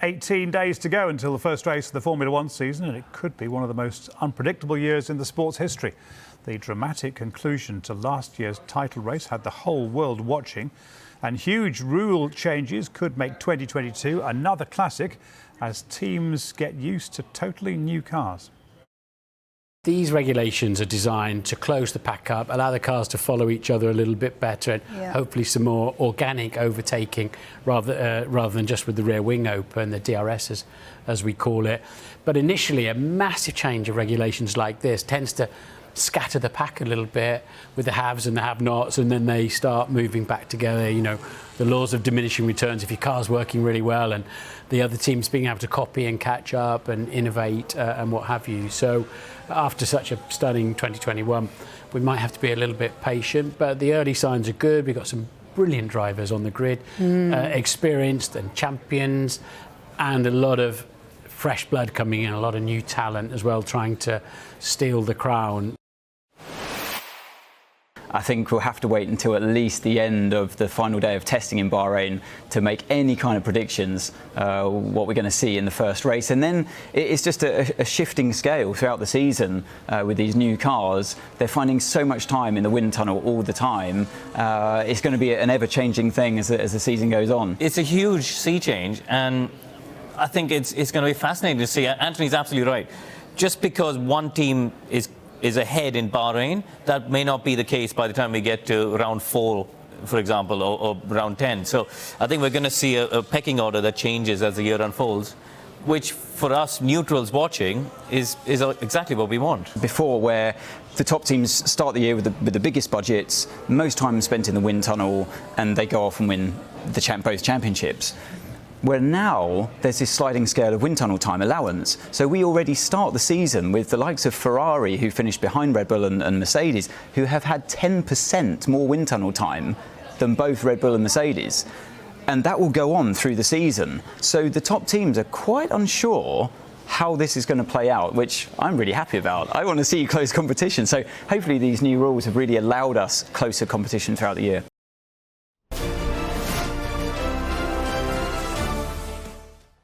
18 days to go until the first race of the Formula One season, and it could be one of the most unpredictable years in the sport's history. The dramatic conclusion to last year's title race had the whole world watching, and huge rule changes could make 2022 another classic as teams get used to totally new cars. These regulations are designed to close the pack up, allow the cars to follow each other a little bit better, and hopefully some more organic overtaking rather than just with the rear wing open, the DRS as we call it. But initially, a massive change of regulations like this tends to scatter the pack a little bit with the haves and the have-nots, and then they start moving back together. You know, the laws of diminishing returns. If your car's working really well and the other teams being able to copy and catch up and innovate and what have you. So after such a stunning 2021, we might have to be a little bit patient, but the early signs are good. We've got some brilliant drivers on the grid, experienced and champions, and a lot of fresh blood coming in, a lot of new talent as well, trying to steal the crown. I think we'll have to wait until at least the end of the final day of testing in Bahrain to make any kind of predictions what we're going to see in the first race. And then it's just a shifting scale throughout the season with these new cars. They're finding so much time in the wind tunnel all the time. It's going to be an ever-changing thing as the season goes on. It's a huge sea change, and I think it's going to be fascinating to see. Anthony's absolutely right. Just because one team is ahead in Bahrain, that may not be the case by the time we get to round 4, for example, or round 10. So I think we're going to see a pecking order that changes as the year unfolds, which for us neutrals watching is exactly what we want. Before, where the top teams start the year with the biggest budgets, most time spent in the wind tunnel, and they go off and win both championships. Where now there's this sliding scale of wind tunnel time allowance. So we already start the season with the likes of Ferrari, who finished behind Red Bull and Mercedes, who have had 10% more wind tunnel time than both Red Bull and Mercedes. And that will go on through the season. So the top teams are quite unsure how this is going to play out, which I'm really happy about. I want to see close competition. So hopefully these new rules have really allowed us closer competition throughout the year.